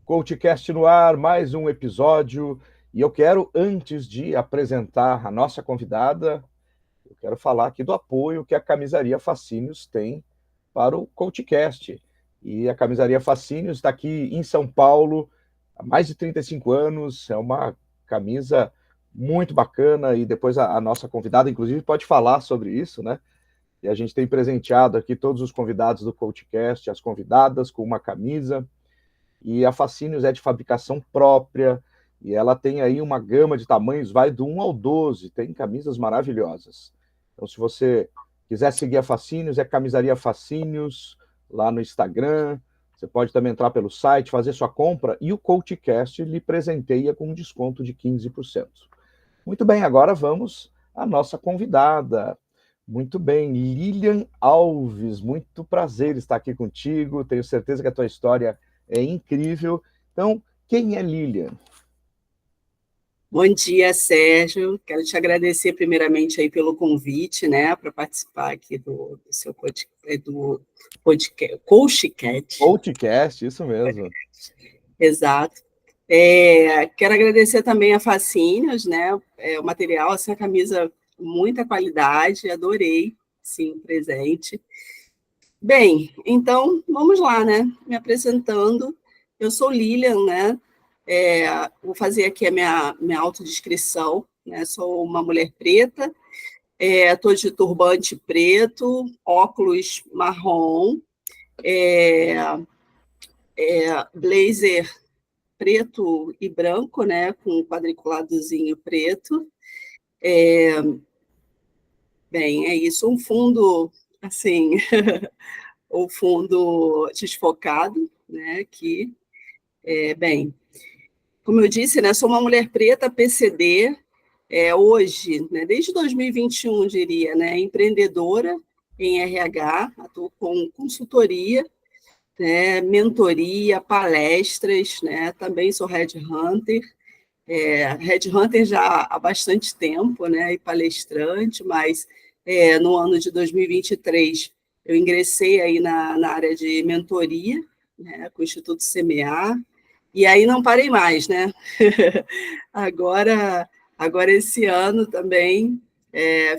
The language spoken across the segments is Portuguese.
CoachCast no ar, mais um episódio. E eu quero, antes de apresentar a nossa convidada, eu quero falar aqui do apoio que a Camisaria Fascínios tem para o CoachCast. E a Camisaria Fascínios está aqui em São Paulo há mais de 35 anos, é uma camisa muito bacana, e depois a nossa convidada, inclusive, pode falar sobre isso, né? E a gente tem presenteado aqui todos os convidados do CoachCast, as convidadas, com uma camisa. E a Fascínios é de fabricação própria, e ela tem aí uma gama de tamanhos, vai do 1 ao 12, tem camisas maravilhosas. Então, se você quiser seguir a Fascínios, é Camisaria Fascínios, lá no Instagram. Você pode também entrar pelo site, fazer sua compra, e o CoachCast lhe presenteia com um desconto de 15%. Muito bem, agora vamos à nossa convidada. Muito bem, Lilian Alves, muito prazer estar aqui contigo, tenho certeza que a tua história é incrível. Então, quem é Lilian? Bom dia, Sérgio. Quero te agradecer primeiramente aí pelo convite, né, para participar aqui do seu podcast, CoachCast. CoachCast, isso mesmo. Exato. Quero agradecer também a Fascínios, né, o material, essa camisa, muita qualidade, adorei, sim, o presente. Bem, então, vamos lá, né, me apresentando. Eu sou Lilian, né, vou fazer aqui a minha autodescrição, né? Sou uma mulher preta, estou de turbante preto, óculos marrom, blazer preto e branco, né? Com um quadriculadozinho preto. Bem, é isso. Um fundo, assim, o fundo desfocado, né? Aqui. Bem, como eu disse, né? Sou uma mulher preta, PCD. Hoje, né, desde 2021, diria, né, empreendedora em RH, atuo com consultoria, né, mentoria, palestras, né, também sou headhunter, headhunter já há bastante tempo, né, e palestrante, mas no ano de 2023 eu ingressei aí na área de mentoria, né, com o Instituto Semear, e aí não parei mais, né? Agora esse ano também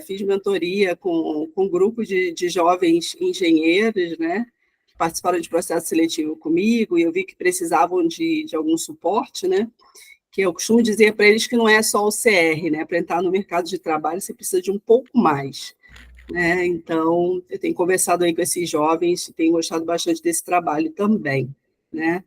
fiz mentoria com um grupo de jovens engenheiros, né? Que participaram de processo seletivo comigo, e eu vi que precisavam de algum suporte, né? Que eu costumo dizer para eles que não é só o CR, né? Para entrar no mercado de trabalho, você precisa de um pouco mais. Né? Então, eu tenho conversado aí com esses jovens e tenho gostado bastante desse trabalho também, né?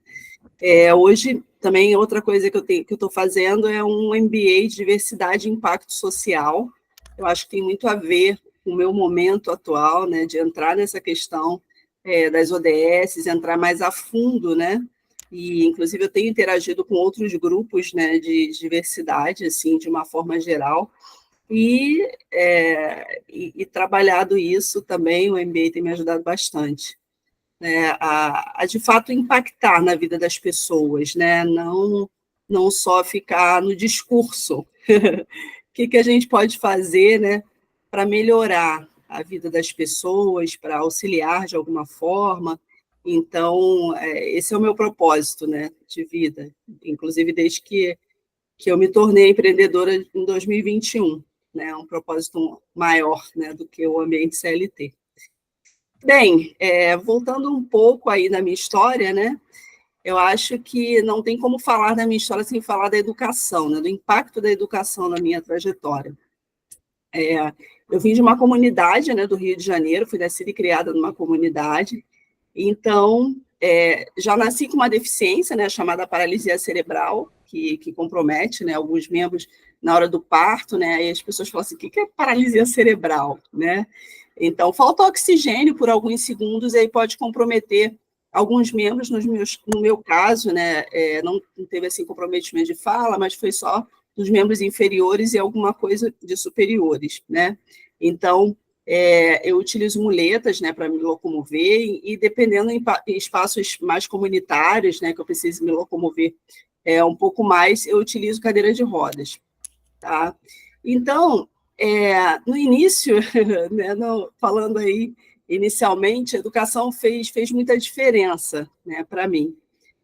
Hoje, também, outra coisa que eu estou fazendo é um MBA de Diversidade e Impacto Social. Eu acho que tem muito a ver com o meu momento atual, né, de entrar nessa questão das ODS, entrar mais a fundo, né? E, inclusive, eu tenho interagido com outros grupos, né, de diversidade, assim, de uma forma geral, e trabalhado isso também, o MBA tem me ajudado bastante, né, a de fato impactar na vida das pessoas, né? Não só ficar no discurso. O que a gente pode fazer, né, para melhorar a vida das pessoas, para auxiliar de alguma forma? Então, esse é o meu propósito, né, de vida, inclusive desde que eu me tornei empreendedora em 2021, né, um propósito maior, né, do que o ambiente CLT. Bem, voltando um pouco aí na minha história, né? Eu acho que não tem como falar da minha história sem falar da educação, né? Do impacto da educação na minha trajetória. Eu vim de uma comunidade, né, do Rio de Janeiro, fui nascida e criada numa comunidade, então já nasci com uma deficiência, né, chamada paralisia cerebral, que compromete, né, alguns membros na hora do parto, né? Aí as pessoas falam assim: o que é paralisia cerebral, né? Então, falta oxigênio por alguns segundos e aí pode comprometer alguns membros, no meu caso, né, não teve assim comprometimento de fala, mas foi só dos membros inferiores e alguma coisa de superiores, né? Então, eu utilizo muletas, né, para me locomover, e dependendo em espaços mais comunitários, né, que eu preciso me locomover um pouco mais, eu utilizo cadeira de rodas, tá? Então, no início, né, falando aí inicialmente, a educação fez muita diferença, né, para mim.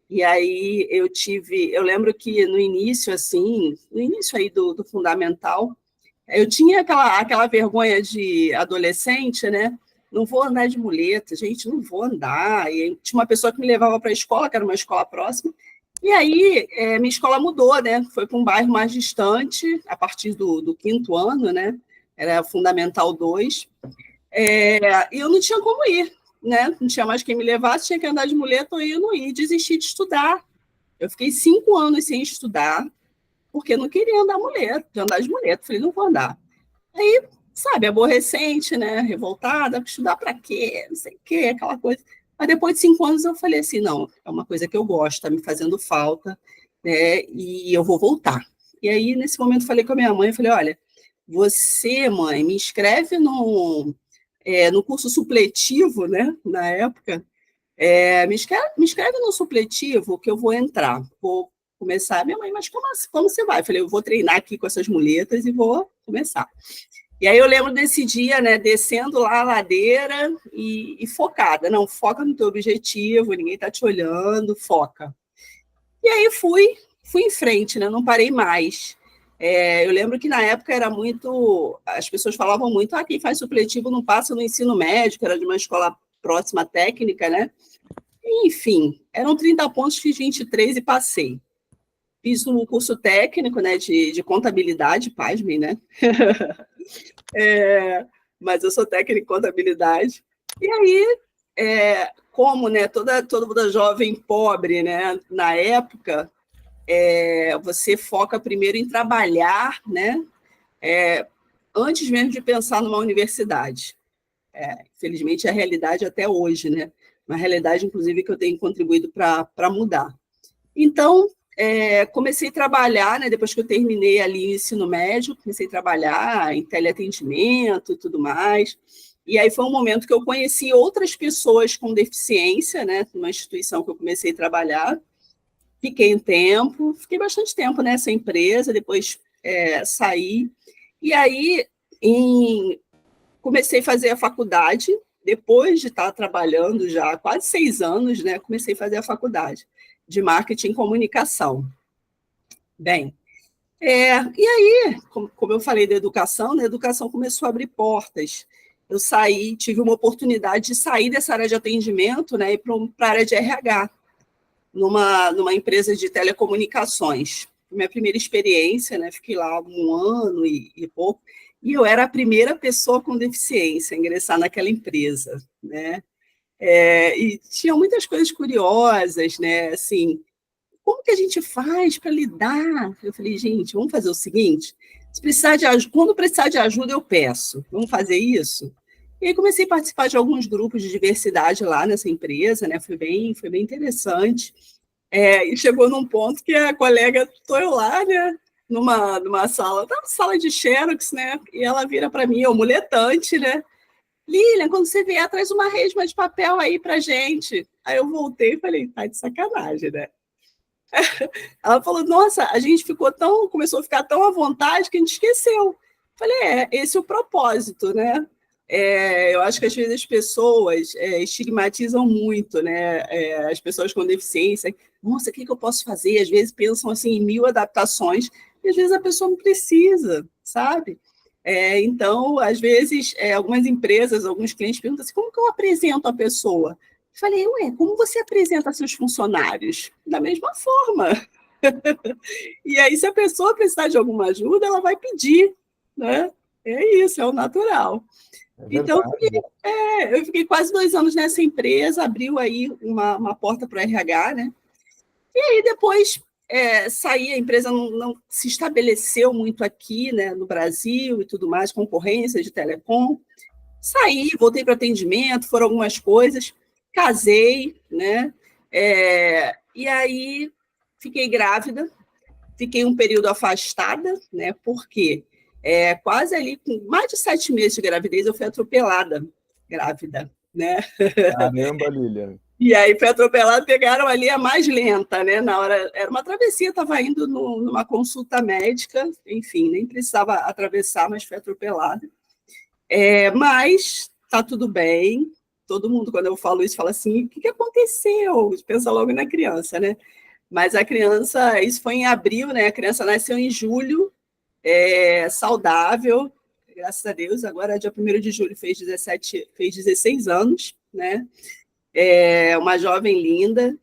E aí eu lembro que no início, assim, no início aí do fundamental, eu tinha aquela vergonha de adolescente, né? Não vou andar de muleta, gente, não vou andar. E tinha uma pessoa que me levava para a escola, que era uma escola próxima, e aí minha escola mudou, né? Foi para um bairro mais distante, a partir do quinto ano, né? Era Fundamental 2, e eu não tinha como ir, né? Não tinha mais quem me levasse, tinha que andar de muleta, ou eu não ia, desisti de estudar. Eu fiquei 5 anos sem estudar, porque eu não queria andar de muleta. Falei, não vou andar. Aí, sabe, aborrecente, né? Revoltada, estudar para quê? Não sei o quê, aquela coisa. Mas depois de 5 anos eu falei assim, não, é uma coisa que eu gosto, está me fazendo falta, né? E eu vou voltar. E aí, nesse momento, falei com a minha mãe, falei, olha, você, mãe, me inscreve no curso supletivo, né? Na época, me inscreve no supletivo que eu vou entrar. Vou começar. Minha mãe, mas como você vai? Eu falei, eu vou treinar aqui com essas muletas e vou começar. E aí eu lembro desse dia, né, descendo lá a ladeira e focada. Não, foca no teu objetivo, ninguém está te olhando, foca. E aí fui em frente, né, não parei mais. Eu lembro que na época era muito... As pessoas falavam muito, quem faz supletivo não passa no ensino médio, que era de uma escola próxima técnica, né? Enfim, eram 30 pontos, fiz 23 e passei. Fiz um curso técnico, né, de contabilidade, pasmem, né? Mas eu sou técnica em contabilidade. E aí, como, né, toda jovem pobre, né, na época, você foca primeiro em trabalhar, né, antes mesmo de pensar numa universidade. Infelizmente, é a realidade até hoje, né? Uma realidade, inclusive, que eu tenho contribuído para mudar. Então, comecei a trabalhar, né, depois que eu terminei ali o ensino médio, comecei a trabalhar em teleatendimento e tudo mais. E aí foi um momento que eu conheci outras pessoas com deficiência, né, numa instituição que eu comecei a trabalhar. Fiquei bastante tempo nessa empresa, depois saí. E aí, comecei a fazer a faculdade, depois de estar trabalhando já há quase 6 anos, né, comecei a fazer a faculdade de marketing e comunicação. Bem, e aí, como eu falei da educação, né, a educação começou a abrir portas. Eu tive uma oportunidade de sair dessa área de atendimento, né, e para a área de RH, numa empresa de telecomunicações. Minha primeira experiência, né, fiquei lá 1 ano e pouco, e eu era a primeira pessoa com deficiência a ingressar naquela empresa, né? E tinha muitas coisas curiosas, né? Assim, como que a gente faz para lidar? Eu falei, gente, vamos fazer o seguinte: quando precisar de ajuda, eu peço. Vamos fazer isso? E aí comecei a participar de alguns grupos de diversidade lá nessa empresa, né? Foi bem interessante. E chegou num ponto que a colega, estou eu lá, né? Numa sala de Xerox, né? E ela vira para mim, muletante, né? Lilian, quando você vier, traz uma resma de papel aí para gente. Aí eu voltei e falei, tá de sacanagem, né? Ela falou, nossa, a gente começou a ficar tão à vontade que a gente esqueceu. Falei, esse é o propósito, né? Eu acho que às vezes as pessoas estigmatizam muito, né? As pessoas com deficiência. Nossa, o que eu posso fazer? Às vezes pensam assim em 1000 adaptações, e às vezes a pessoa não precisa, sabe? Então, às vezes, algumas empresas, alguns clientes perguntam assim, como que eu apresento a pessoa? Eu falei, como você apresenta seus funcionários? Da mesma forma. E aí, se a pessoa precisar de alguma ajuda, ela vai pedir, né? É isso, é o natural. Então, eu fiquei quase 2 anos nessa empresa, abriu aí uma porta para o RH, né? E aí depois saí, a empresa não se estabeleceu muito aqui, né, no Brasil e tudo mais, concorrência de telecom. Saí, voltei para atendimento, foram algumas coisas, casei, né? E aí fiquei grávida, fiquei um período afastada, né? Porque quase ali, com mais de 7 meses de gravidez, eu fui atropelada grávida, né? Caramba, Lilian. E aí foi atropelada, pegaram ali a mais lenta, né? Na hora, era uma travessia, estava indo numa consulta médica, enfim, nem precisava atravessar, mas foi atropelada. Mas tá tudo bem, todo mundo, quando eu falo isso, fala assim, o que aconteceu? Pensa logo na criança, né? Mas a criança, isso foi em abril, né? A criança nasceu em julho, saudável, graças a Deus. Agora, dia 1º de julho, fez 16 anos, né? Uma jovem linda,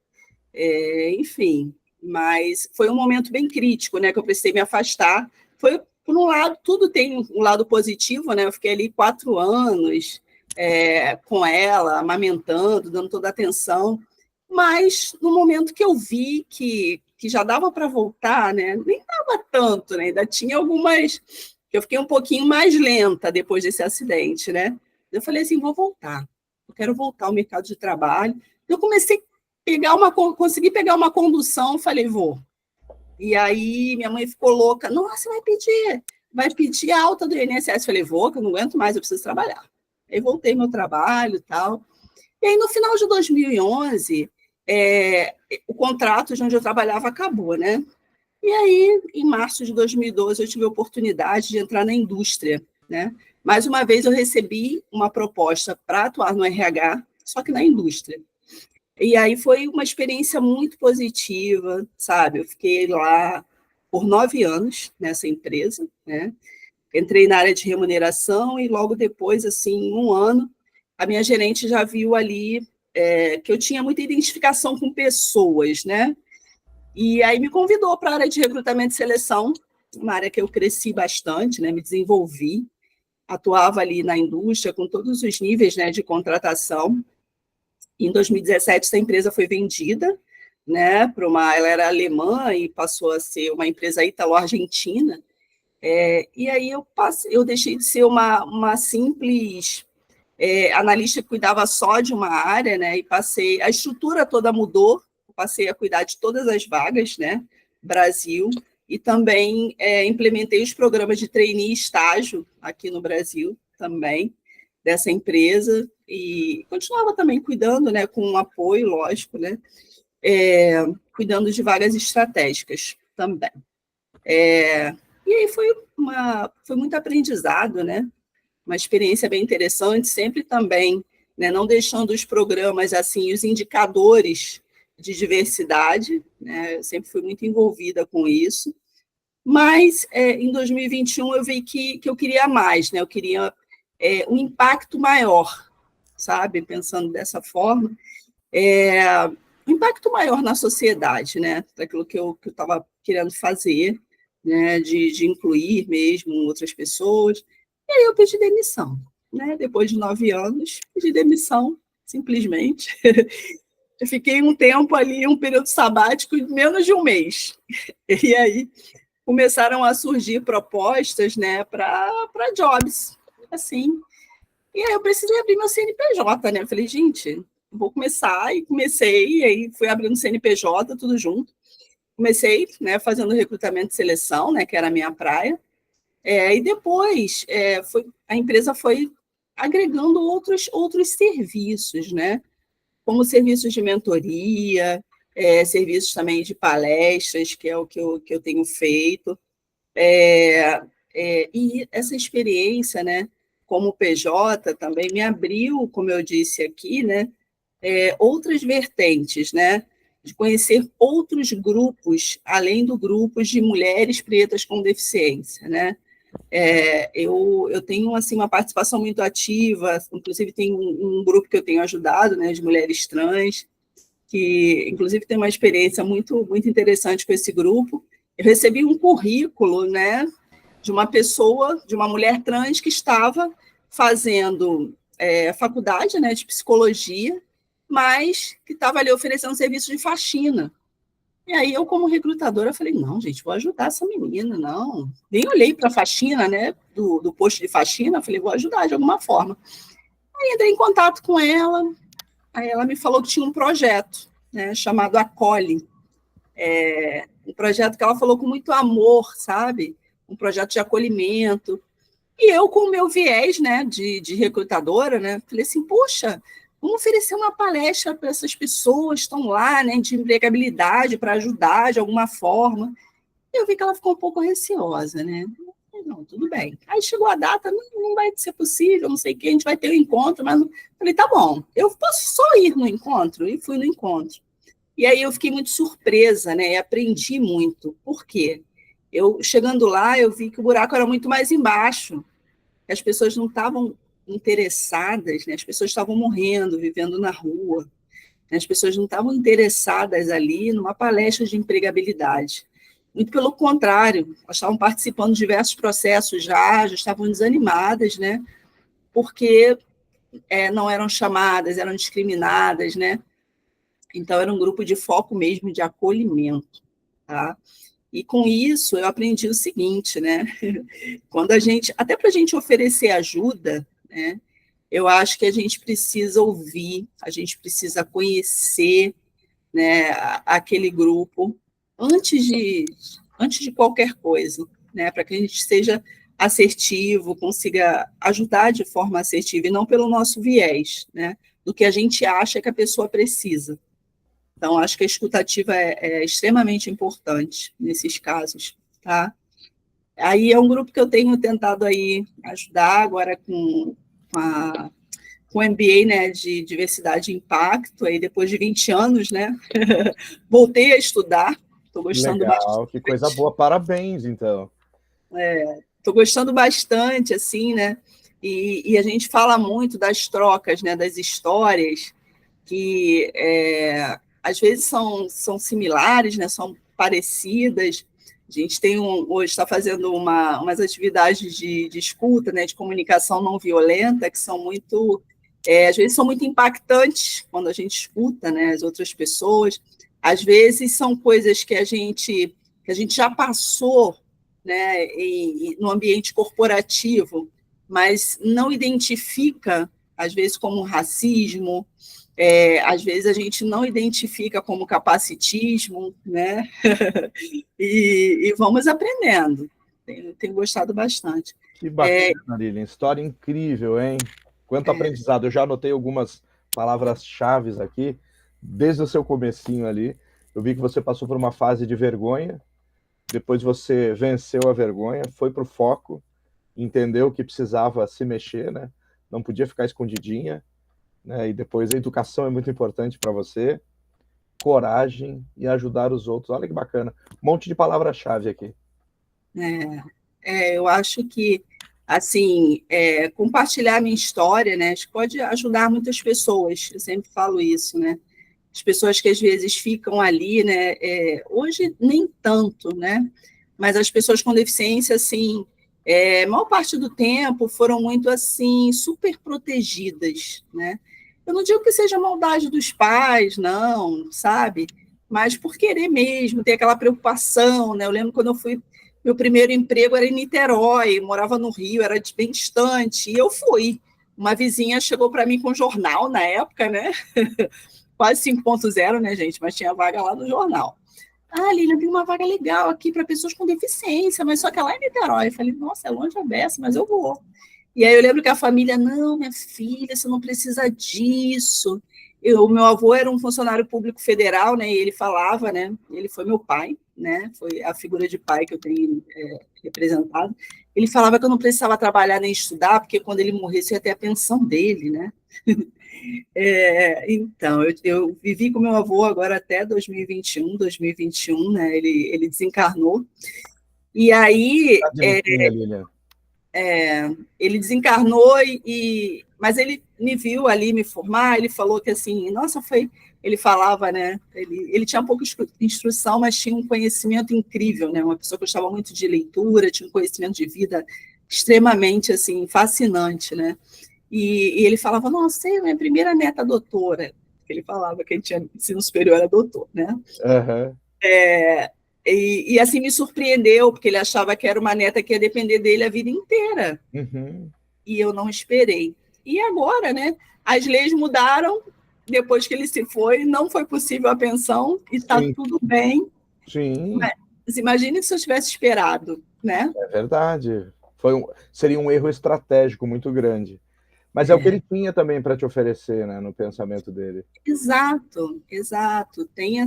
enfim. Mas foi um momento bem crítico, né? Que eu precisei me afastar. Foi, por um lado, tudo tem um lado positivo, né? Eu fiquei ali 4 anos com ela, amamentando, dando toda a atenção. Mas no momento que eu vi que já dava para voltar, né? Nem dava tanto, né? Ainda tinha algumas. Eu fiquei um pouquinho mais lenta depois desse acidente, né? Eu falei assim: vou voltar, eu quero voltar ao mercado de trabalho. Eu comecei consegui pegar uma condução, falei: vou. E aí minha mãe ficou louca: nossa, vai pedir alta do INSS. Falei: vou, que eu não aguento mais, eu preciso trabalhar. Aí voltei meu trabalho e tal. E aí, no final de 2011, o contrato de onde eu trabalhava acabou, né? E aí, em março de 2012, eu tive a oportunidade de entrar na indústria, né? Mais uma vez, eu recebi uma proposta para atuar no RH, só que na indústria. E aí foi uma experiência muito positiva, sabe? Eu fiquei lá por 9 anos nessa empresa, né? Entrei na área de remuneração e logo depois, assim, 1 ano, a minha gerente já viu ali que eu tinha muita identificação com pessoas, né? E aí me convidou para a área de recrutamento e seleção, uma área que eu cresci bastante, né? Me desenvolvi, atuava ali na indústria com todos os níveis, né, de contratação. Em 2017, essa empresa foi vendida, né, ela era alemã e passou a ser uma empresa ítalo-argentina. E aí eu deixei de ser uma simples analista que cuidava só de uma área, né? E a estrutura toda mudou, passei a cuidar de todas as vagas, né? Brasil, e também implementei os programas de trainee e estágio aqui no Brasil também, dessa empresa, e continuava também cuidando, né? Com um apoio, lógico, né? Cuidando de vagas estratégicas também. E aí foi muito aprendizado, né? Uma experiência bem interessante, sempre também, né, não deixando os programas, assim, os indicadores de diversidade, né, eu sempre fui muito envolvida com isso, mas em 2021 eu vi que eu queria mais, né, eu queria um impacto maior, sabe, pensando dessa forma, um impacto maior na sociedade, né, daquilo que eu estava querendo fazer, né, de incluir mesmo outras pessoas. E aí eu pedi demissão, né? Depois de 9 anos, pedi demissão, simplesmente. Eu fiquei um tempo ali, um período sabático, de menos de um mês. E aí começaram a surgir propostas, né, para jobs, assim. E aí eu precisei abrir meu CNPJ, né? Eu falei, gente, vou começar, e comecei, e aí fui abrindo CNPJ, tudo junto. Comecei, né, fazendo recrutamento e seleção, né, que era a minha praia. E depois a empresa foi agregando outros serviços, né? Como serviços de mentoria, serviços também de palestras, que é o que eu tenho feito. E essa experiência, né, como PJ, também me abriu, como eu disse aqui, né, outras vertentes, né? De conhecer outros grupos, além do grupo de mulheres pretas com deficiência, né? Eu tenho assim uma participação muito ativa, inclusive tem um grupo que eu tenho ajudado, né, de mulheres trans, que inclusive tem uma experiência muito, muito interessante com esse grupo. Eu recebi um currículo, né, de uma pessoa, de uma mulher trans que estava fazendo faculdade, né, de psicologia, mas que estava ali oferecendo serviço de faxina. E aí eu, como recrutadora, falei, não, gente, vou ajudar essa menina, não. Nem olhei para a faxina, né, do posto de faxina, falei, vou ajudar de alguma forma. Aí entrei em contato com ela, aí ela me falou que tinha um projeto, né, chamado Acolhe, um projeto que ela falou com muito amor, sabe? Um projeto de acolhimento. E eu, com o meu viés, né, de recrutadora, né, falei assim, poxa, vamos oferecer uma palestra para essas pessoas que estão lá, né, de empregabilidade, para ajudar de alguma forma. E eu vi que ela ficou um pouco receosa, né? não, tudo bem. Aí chegou a data, não vai ser possível, não sei o que, a gente vai ter um encontro, mas não... Falei, tá bom, eu posso só ir no encontro? E fui no encontro. E aí eu fiquei muito surpresa, né? E aprendi muito. Por quê? Eu, chegando lá, eu vi que o buraco era muito mais embaixo. As pessoas não estavam interessadas, né? As pessoas estavam morrendo, vivendo na rua. As pessoas não estavam interessadas ali numa palestra de empregabilidade. Muito pelo contrário, elas estavam participando de diversos processos já estavam desanimadas, né? Porque não eram chamadas, eram discriminadas, né? Então, era um grupo de foco mesmo de acolhimento, tá? E com isso, eu aprendi o seguinte, né? Quando a gente, até para a gente oferecer ajuda, né? Eu acho que a gente precisa ouvir, a gente precisa conhecer, né, aquele grupo antes de qualquer coisa, né, para que a gente seja assertivo, consiga ajudar de forma assertiva e não pelo nosso viés, né, do que a gente acha que a pessoa precisa. Então, acho que a escutativa é extremamente importante nesses casos, tá? Aí é um grupo que eu tenho tentado aí ajudar agora com o MBA, né, de diversidade e impacto, aí depois de 20 anos, né, voltei a estudar, estou gostando Legal, bastante. que coisa boa, parabéns, então. Estou gostando bastante, assim, né, e a gente fala muito das trocas, né, das histórias, que às vezes são similares, né, são parecidas. A gente tem hoje está fazendo umas atividades de escuta, né, de comunicação não violenta, que são muito, às vezes são muito impactantes quando a gente escuta, né, as outras pessoas. Às vezes são coisas que a gente já passou, né, no ambiente corporativo, mas não identifica, às vezes, como racismo, às vezes a gente não identifica como capacitismo, né? E vamos aprendendo. Tenho gostado bastante. Que bacana, Lilian. História incrível, hein? Quanto aprendizado. Eu já anotei algumas palavras-chave aqui, desde o seu comecinho ali. Eu vi que você passou por uma fase de vergonha, depois você venceu a vergonha, foi para o foco, entendeu que precisava se mexer, né? Não podia ficar escondidinha, né? E depois a educação é muito importante para você, coragem e ajudar os outros. Olha que bacana. Um monte de palavra-chave aqui. Eu acho que, assim, compartilhar a minha história, né, acho que pode ajudar muitas pessoas, eu sempre falo isso, né, as pessoas que às vezes ficam ali, né, hoje nem tanto, né, mas as pessoas com deficiência, assim, a maior parte do tempo foram muito, assim, super protegidas, né, eu não digo que seja maldade dos pais, não, sabe, mas por querer mesmo, ter aquela preocupação, né, eu lembro quando eu fui. Meu primeiro emprego era em Niterói, morava no Rio, era bem distante, e eu fui. Uma vizinha chegou para mim com um jornal na época, né? Quase 5.0, né, gente? Mas tinha vaga lá no jornal. Ah, Lilian, tem uma vaga legal aqui para pessoas com deficiência, mas só que é lá em Niterói. Eu falei, nossa, é longe a beça, mas eu vou. E aí eu lembro que a família, não, minha filha, você não precisa disso. O meu avô era um funcionário público federal, né? E ele falava, né? Ele foi meu pai, né? Foi a figura de pai que eu tenho representado. Ele falava que eu não precisava trabalhar nem estudar, porque quando ele morresse eu ia ter a pensão dele, né? Então, eu vivi com meu avô agora até 2021, né? Ele desencarnou. E aí, Lilian. ele desencarnou, mas ele me viu ali me formar, ele falou que assim, nossa, ele falava, né, ele tinha pouca instrução, mas tinha um conhecimento incrível, né, uma pessoa que gostava muito de leitura, tinha um conhecimento de vida extremamente, assim, fascinante, né, e ele falava, nossa, minha primeira neta doutora, ele falava que ele tinha ensino superior a doutor, né, e assim me surpreendeu, porque ele achava que era uma neta que ia depender dele a vida inteira. Uhum. E eu não esperei. E agora, né? As leis mudaram, depois que ele se foi, não foi possível a pensão, e está tudo bem. Sim. Mas imagine se eu tivesse esperado, né? É verdade. Seria um erro estratégico muito grande. Mas é o que ele tinha também para te oferecer, né, no pensamento dele. Exato, exato. Tem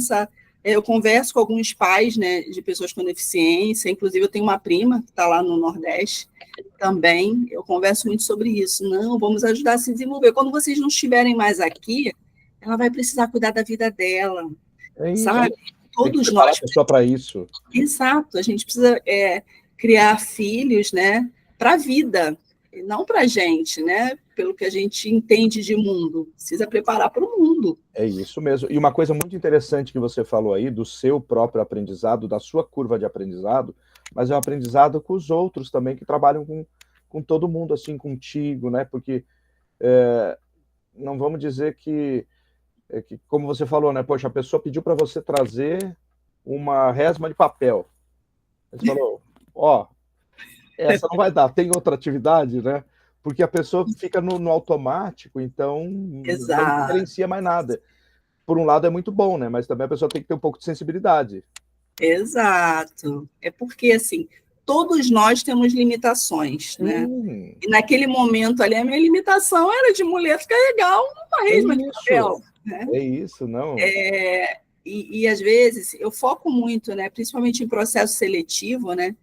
Eu converso com alguns pais, né, de pessoas com deficiência, inclusive eu tenho uma prima que está lá no Nordeste também, eu converso muito sobre isso. Não, vamos ajudar a se desenvolver. Quando vocês não estiverem mais aqui, ela vai precisar cuidar da vida dela, É isso. sabe? Tem que Todos preparar nós. a pessoa para isso. Exato, a gente precisa criar filhos, né, para a vida, e não para a gente, né? Pelo que a gente entende de mundo, precisa preparar para o mundo. É isso mesmo. E uma coisa muito interessante que você falou aí, do seu próprio aprendizado, da sua curva de aprendizado, mas é um aprendizado com os outros também, que trabalham com todo mundo, assim, contigo, né? Porque não vamos dizer que, como você falou, né? Poxa, a pessoa pediu para você trazer uma resma de papel. Você falou, ó, essa não vai dar, tem outra atividade, né? Porque a pessoa fica no automático, então não Exato. diferencia mais nada. Por um lado é muito bom, né? Mas também a pessoa tem que ter um pouco de sensibilidade. Exato. É porque, assim, todos nós temos limitações, né? E naquele momento ali, a minha limitação era de mulher carregar uma resma de papel. Né? É isso, não. E às vezes, eu foco muito, né, principalmente em processo seletivo, né,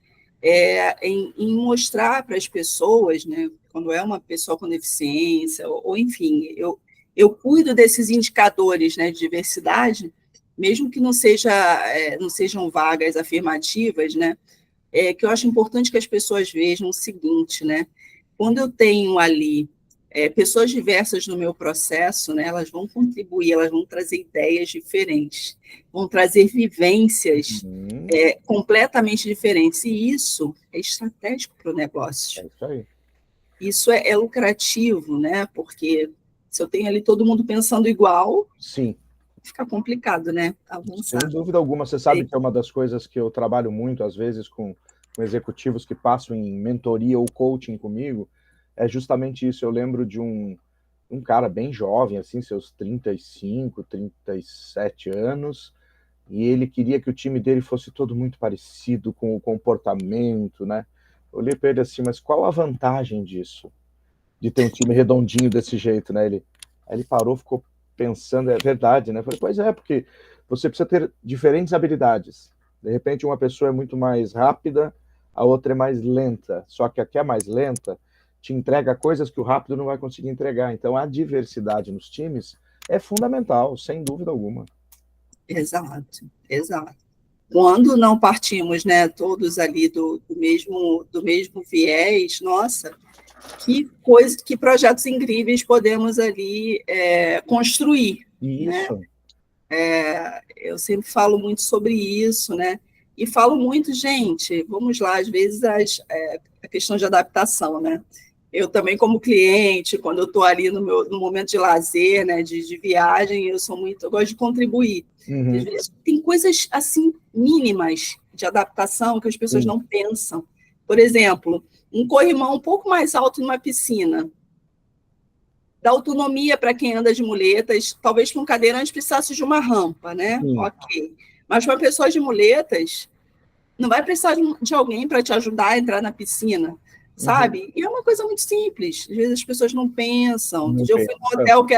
em mostrar para as pessoas, né, quando é uma pessoa com deficiência, ou enfim, eu cuido desses indicadores, né, de diversidade, mesmo que não sejam vagas afirmativas, né, que eu acho importante que as pessoas vejam o seguinte, né, quando eu tenho ali pessoas diversas no meu processo, né, elas vão contribuir, elas vão trazer ideias diferentes, vão trazer vivências completamente diferentes, e isso é estratégico para o negócio. É isso aí. Isso é lucrativo, né? Porque se eu tenho ali todo mundo pensando igual, sim, fica complicado, né? Avançar. Sem dúvida alguma. Você sabe que é uma das coisas que eu trabalho muito, às vezes, com executivos que passam em mentoria ou coaching comigo, é justamente isso. Eu lembro de um cara bem jovem, assim, seus 35, 37 anos, e ele queria que o time dele fosse todo muito parecido com o comportamento, né? Eu olhei para ele assim, mas qual a vantagem disso? De ter um time redondinho desse jeito, né? Aí ele parou, ficou pensando, é verdade, né? Eu falei, pois é, porque você precisa ter diferentes habilidades. De repente, uma pessoa é muito mais rápida, a outra é mais lenta. Só que a que é mais lenta te entrega coisas que o rápido não vai conseguir entregar. Então, a diversidade nos times é fundamental, sem dúvida alguma. Exato, exato. Quando não partimos, né, todos ali do mesmo viés, nossa, que projetos incríveis podemos ali construir. Isso. Né? Eu sempre falo muito sobre isso, né? E falo muito, gente, vamos lá, às vezes a questão de adaptação, né? Eu também, como cliente, quando eu estou ali no momento de lazer, né, de viagem, eu gosto de contribuir. Às vezes, tem coisas assim mínimas de adaptação que as pessoas não pensam. Por exemplo, um corrimão um pouco mais alto numa piscina, dá autonomia para quem anda de muletas, talvez para um cadeirante precisasse de uma rampa, né? Ok. Mas para pessoas de muletas, não vai precisar de alguém para te ajudar a entrar na piscina, sabe? E é uma coisa muito simples. Às vezes as pessoas não pensam. Eu fui num hotel que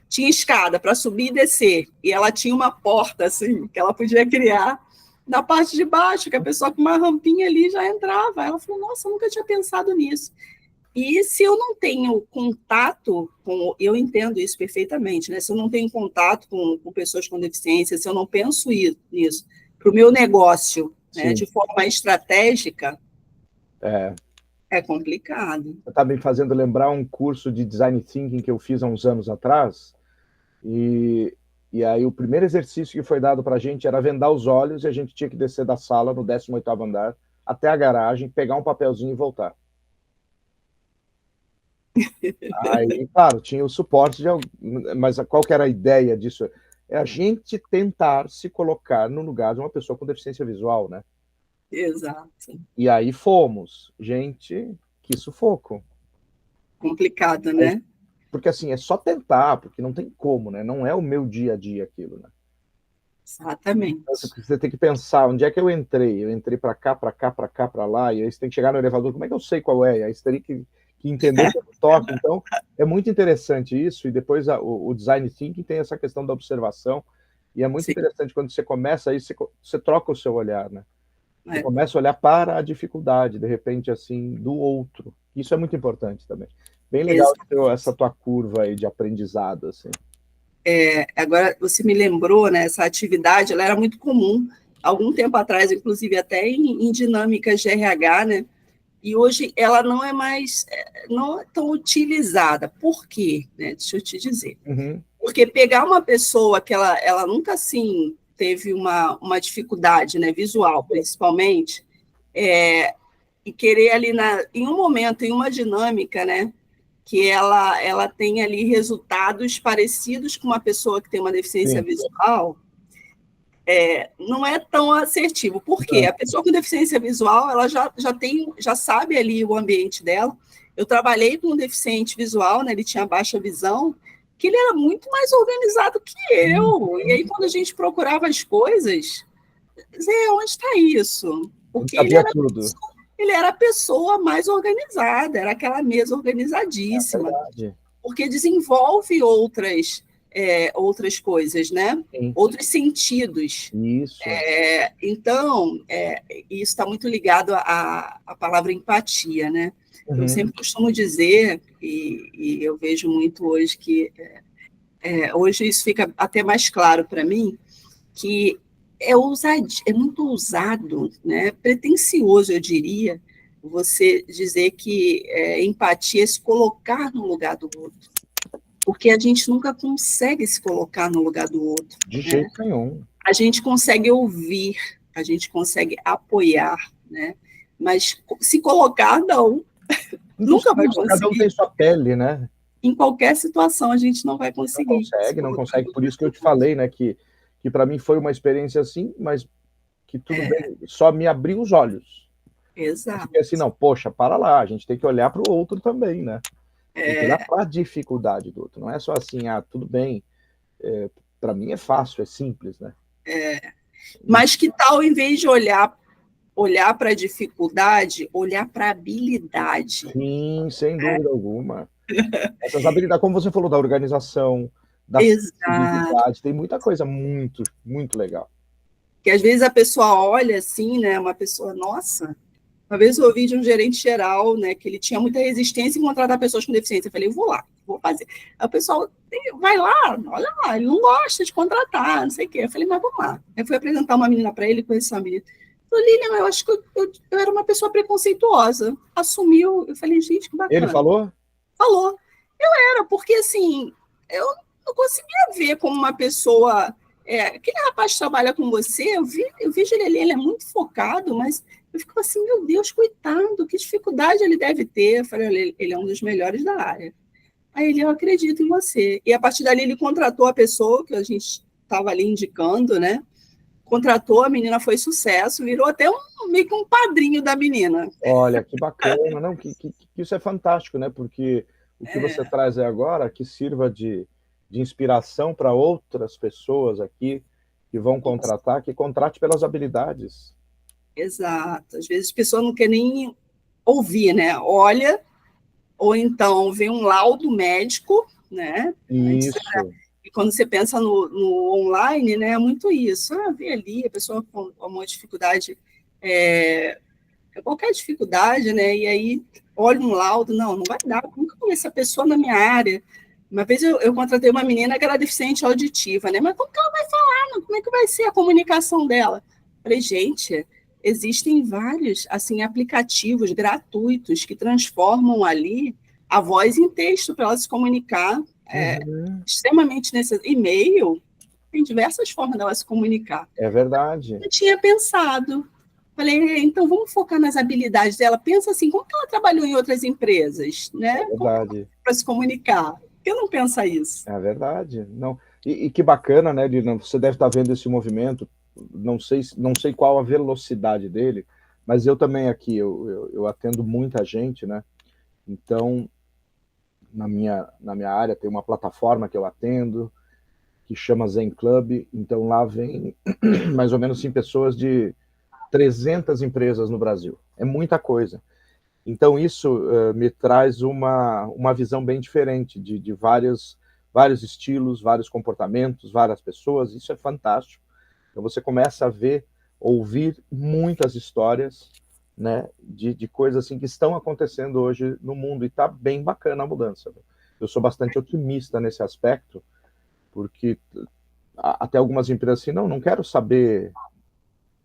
tinha escada para subir e descer, e ela tinha uma porta, assim, que ela podia criar na parte de baixo, que a pessoa com uma rampinha ali já entrava. Ela falou, nossa, eu nunca tinha pensado nisso. E se eu não tenho contato eu entendo isso perfeitamente, né? Se eu não tenho contato com pessoas com deficiência, se eu não penso nisso para o meu negócio, né, de forma estratégica, é complicado. Você está me fazendo lembrar um curso de Design Thinking que eu fiz há uns anos atrás, e aí o primeiro exercício que foi dado para a gente era vendar os olhos, e a gente tinha que descer da sala no 18º andar até a garagem, pegar um papelzinho e voltar. Aí, claro, tinha o suporte mas qual que era a ideia disso? É a gente tentar se colocar no lugar de uma pessoa com deficiência visual, né? Exato. E aí fomos. Gente, que sufoco. Complicado, né? Porque assim, é só tentar, porque não tem como, né? Não é o meu dia a dia aquilo, né? Exatamente. Você tem que pensar, onde é que eu entrei? Eu entrei para cá, para cá, para cá, para lá, e aí você tem que chegar no elevador, como é que eu sei qual é? E aí você teria que entender o toque. Então, é muito interessante isso, e depois o Design Thinking tem essa questão da observação, E é muito sim, interessante quando você começa aí, você troca o seu olhar, né? Você é. começa a olhar para a dificuldade, de repente, assim, do outro. Isso é muito importante também. Bem legal essa tua curva aí de aprendizado, assim. Agora, você me lembrou, né, essa atividade, ela era muito comum, algum tempo atrás, inclusive até em dinâmicas de RH, né, e hoje ela não é mais, não é tão utilizada. Por quê? Né? Deixa eu te dizer. Uhum. Porque pegar uma pessoa que ela nunca, assim, teve uma dificuldade, né, visual, principalmente, e querer ali, em um momento, em uma dinâmica, né, que ela tem ali resultados parecidos com uma pessoa que tem uma deficiência Sim. visual, não é tão assertivo. Por quê? Não. A pessoa com deficiência visual, ela já sabe ali o ambiente dela. Eu trabalhei com um deficiente visual, né, ele tinha baixa visão, que ele era muito mais organizado que eu. E aí, quando a gente procurava as coisas, Zé, onde está isso? Ele Porque sabia tudo. ele era a pessoa mais organizada, era aquela mesa É organizadíssima, verdade. porque desenvolve outras coisas, né? Sim. Outros sentidos. Isso. Então, isso está muito ligado à palavra empatia, né? Eu Uhum. sempre costumo dizer, e eu vejo muito hoje que hoje isso fica até mais claro para mim, que é muito ousado, né? Pretensioso, eu diria, você dizer que empatia é se colocar no lugar do outro, porque a gente nunca consegue se colocar no lugar do outro, De né? jeito nenhum. A gente consegue ouvir, a gente consegue apoiar, né? Mas se colocar, não, nunca vai Impossível, cada um tem conseguir. sua pele, né? Em qualquer situação, a gente não vai Não conseguir se consegue, não colocar consegue. no Por lugar isso que eu do te outro. falei, né, que para mim foi uma experiência assim, mas que tudo bem, só me abriu os olhos. Eu Exato. fiquei assim, não, poxa, para lá, a gente tem que olhar para o outro também, né? Tem que olhar para a dificuldade do outro. Não é só assim, ah, tudo bem, para mim é fácil, é simples, né? Mas que tal, em vez de olhar para a dificuldade, olhar para a habilidade? Sim, sem dúvida alguma. Essas habilidades, como você falou, da organização, da Exato. sensibilidade, tem muita coisa muito, muito legal. Que às vezes a pessoa olha assim, né? Uma pessoa, nossa. Uma vez eu ouvi de um gerente geral, né, que ele tinha muita resistência em contratar pessoas com deficiência. Eu falei, eu vou lá, vou fazer. Aí o pessoal, vai lá, olha lá, ele não gosta de contratar, não sei o quê. Eu falei, mas vamos lá. Eu fui apresentar uma menina para ele, conheci uma menina. Eu falei, Lilian, eu acho que eu era uma pessoa preconceituosa. Assumiu, eu falei, gente, que Ele bacana. falou? Falou. Era, porque assim, eu não conseguia ver como uma pessoa. Aquele rapaz que trabalha com você, eu vejo ele ali, ele é muito focado, mas eu fico assim, meu Deus, coitado, que dificuldade ele deve ter. Eu falei, olha, ele é um dos melhores da área. Aí ele, eu acredito em você. E a partir dali ele contratou a pessoa que a gente estava ali indicando, né? Contratou, a menina foi sucesso, virou até meio que um padrinho da menina. Olha, que bacana, não, que isso é fantástico, né? Porque o que você traz aí agora, que sirva de inspiração para outras pessoas aqui que vão contratar, que contrate pelas habilidades. Exato. Às vezes a pessoa não quer nem ouvir, né? Olha, ou então vem um laudo médico, né? Isso, E quando você pensa no online, né, é muito isso. Ah, vê ali, a pessoa com uma dificuldade, qualquer dificuldade, né? E aí olha um laudo, não vai dar, nunca conheci essa pessoa na minha área. Uma vez eu contratei uma menina que era deficiente auditiva, né? Mas como que ela vai falar? Como é que vai ser a comunicação dela? Falei, gente, existem vários assim aplicativos gratuitos que transformam ali a voz em texto para ela se comunicar. Extremamente necessário. E-mail tem diversas formas dela se comunicar. é verdade, Eu tinha pensado. Falei, então vamos focar nas habilidades dela. Pensa assim, como que ela trabalhou em outras empresas, é né? verdade, Para se comunicar. Por que não pensa isso? é verdade. Não, e que bacana, né, Lina? Você deve estar vendo esse movimento, não sei qual a velocidade dele, mas eu também aqui, eu atendo muita gente, né? Então, na minha área tem uma plataforma que eu atendo, que chama Zen Club, então lá vem mais ou menos assim, pessoas de 300 empresas no Brasil. É muita coisa. Então isso me traz uma visão bem diferente de vários vários estilos, vários comportamentos, várias pessoas, isso é fantástico. Então você começa a ver, ouvir muitas histórias, né, de coisas assim que estão acontecendo hoje no mundo, e está bem bacana a mudança. Eu sou bastante otimista nesse aspecto, porque até algumas empresas assim, não quero saber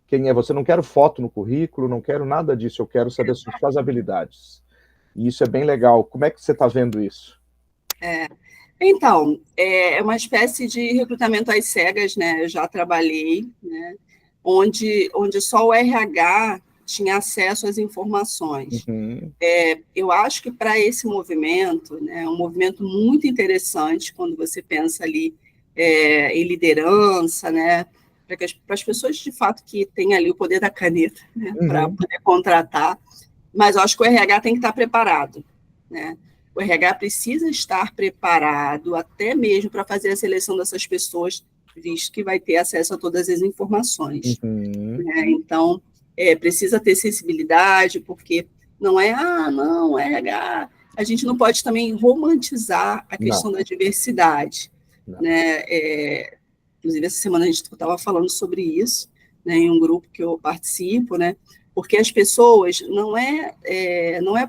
quem é você, não quero foto no currículo, não quero nada disso, eu quero saber suas habilidades. E isso é bem legal. Como é que você está vendo isso? Então, é uma espécie de recrutamento às cegas, né? Eu já trabalhei, né? Onde só o RH tinha acesso às informações. Uhum. Eu acho que para esse movimento, né, é um movimento muito interessante quando você pensa ali em liderança, né, para as pessoas de fato que têm ali o poder da caneta, né, para poder contratar, mas eu acho que o RH tem que estar preparado, né? O RH precisa estar preparado até mesmo para fazer a seleção dessas pessoas, visto que vai ter acesso a todas as informações. Né? Então, precisa ter sensibilidade, porque não é, não, RH. A gente não pode também romantizar a questão da diversidade. Né? Inclusive, essa semana a gente estava falando sobre isso, né, em um grupo que eu participo, né? Porque as pessoas, não é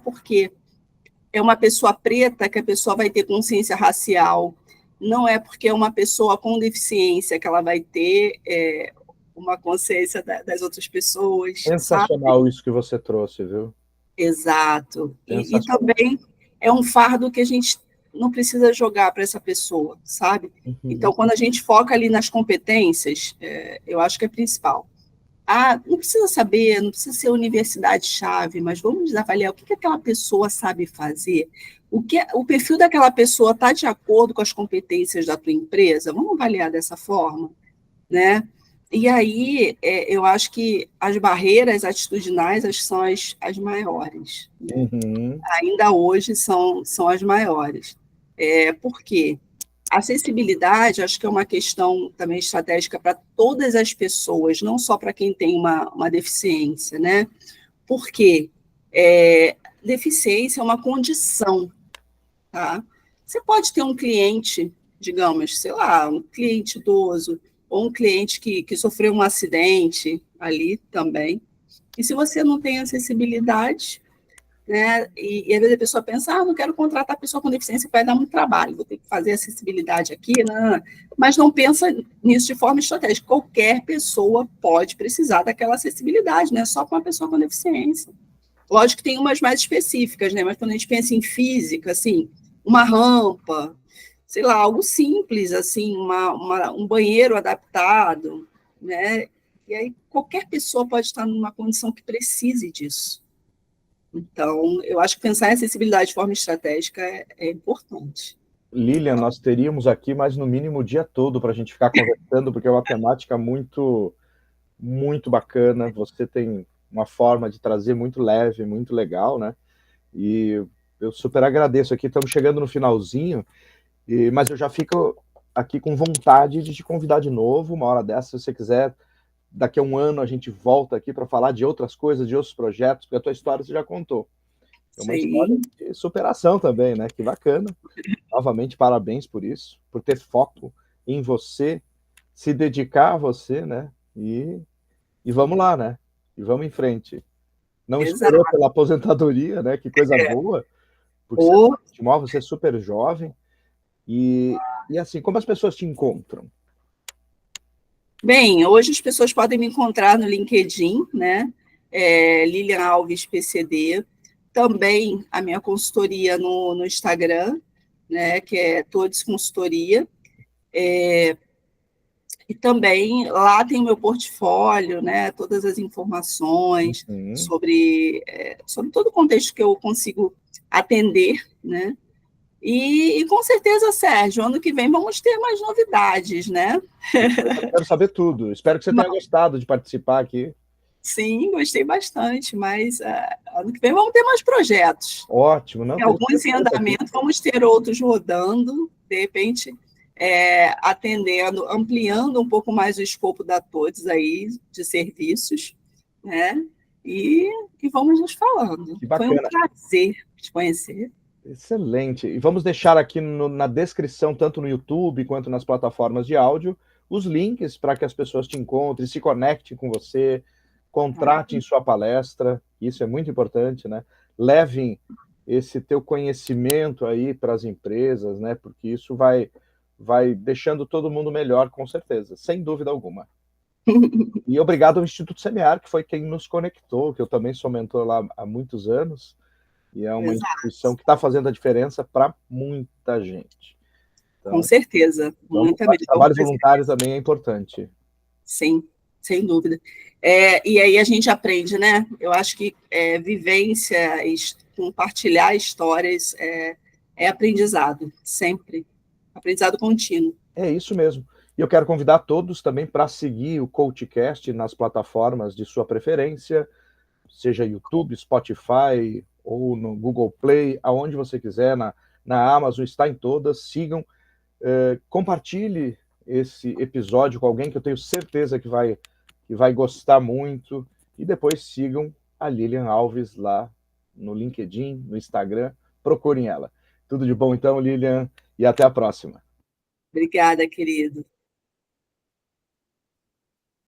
porque é uma pessoa preta que a pessoa vai ter consciência racial, não é porque é uma pessoa com deficiência que ela vai ter uma consciência das outras pessoas. Sensacional, sabe? isso que você trouxe, viu? Exato. E também é um fardo que a gente não precisa jogar para essa pessoa, sabe? Então, quando a gente foca ali nas competências, eu acho que é principal. Não precisa saber, não precisa ser universidade-chave, mas vamos avaliar o que aquela pessoa sabe fazer, o perfil daquela pessoa está de acordo com as competências da tua empresa, vamos avaliar dessa forma, né? E aí, eu acho que as barreiras atitudinais são as maiores, né? Ainda hoje são as maiores. Por quê? A acessibilidade, acho que é uma questão também estratégica para todas as pessoas, não só para quem tem uma deficiência, né? Porque deficiência é uma condição, tá? Você pode ter um cliente, digamos, sei lá, um cliente idoso, ou um cliente que sofreu um acidente ali também, e se você não tem acessibilidade, né? E às vezes a pessoa pensa, não quero contratar pessoa com deficiência, vai dar muito trabalho, vou ter que fazer acessibilidade aqui, não. Mas não pensa nisso de forma estratégica. Qualquer pessoa pode precisar daquela acessibilidade, não é só para uma pessoa com deficiência. Lógico que tem umas mais específicas, né? Mas quando a gente pensa em física, assim, uma rampa, sei lá, algo simples, assim, um banheiro adaptado, né? E aí qualquer pessoa pode estar numa condição que precise disso. Então, eu acho que pensar em acessibilidade de forma estratégica é importante. Lilian, nós teríamos aqui mais no mínimo o dia todo para a gente ficar conversando, porque é uma temática muito, muito bacana. Você tem uma forma de trazer muito leve, muito legal, né? E eu super agradeço aqui. Estamos chegando no finalzinho, mas eu já fico aqui com vontade de te convidar de novo, uma hora dessa, se você quiser. Daqui a um ano a gente volta aqui para falar de outras coisas, de outros projetos, porque a tua história você já contou. É uma história de superação também, né? Que bacana. Novamente, parabéns por isso, por ter foco em você, se dedicar a você, né? E vamos lá, né? E vamos em frente. Não esperou pela aposentadoria, né? Que coisa boa, porque você é super jovem. E assim, como as pessoas te encontram? Bem, hoje as pessoas podem me encontrar no LinkedIn, né? Lilian Alves PCD. Também a minha consultoria no Instagram, né? Que é Todes Consultoria. E também lá tem o meu portfólio, né? Todas as informações sobre todo o contexto que eu consigo atender, né? E com certeza, Sérgio, ano que vem vamos ter mais novidades, né? Eu quero saber tudo. Espero que você tenha gostado de participar aqui. Sim, gostei bastante, mas ano que vem vamos ter mais projetos. Ótimo. Não, alguns em andamento, vamos ter outros rodando, de repente, atendendo, ampliando um pouco mais o escopo da Todes aí, de serviços, né? E vamos nos falando. Que bacana. Foi um prazer te conhecer. Excelente. E vamos deixar aqui na descrição, tanto no YouTube quanto nas plataformas de áudio, os links para que as pessoas te encontrem, se conectem com você, contratem sua palestra, isso é muito importante, né? Levem esse teu conhecimento aí para as empresas, né? Porque isso vai deixando todo mundo melhor, com certeza, sem dúvida alguma. E obrigado ao Instituto Semear, que foi quem nos conectou, que eu também sou mentor lá há muitos anos, e é uma Exato, instituição que está fazendo a diferença para muita gente. com Então, certeza, muita mesmo. trabalho voluntário também é importante. Sim, sem dúvida. E aí a gente aprende, né? Eu acho que vivência, compartilhar histórias é aprendizado, sempre. Aprendizado contínuo. É isso mesmo. E eu quero convidar todos também para seguir o CoachCast nas plataformas de sua preferência, seja YouTube, Spotify ou no Google Play, aonde você quiser, na Amazon, está em todas. Sigam, compartilhe esse episódio com alguém que eu tenho certeza que vai gostar muito. E depois sigam a Lilian Alves lá no LinkedIn, no Instagram. Procurem ela. Tudo de bom então, Lilian, e até a próxima. Obrigada, querido.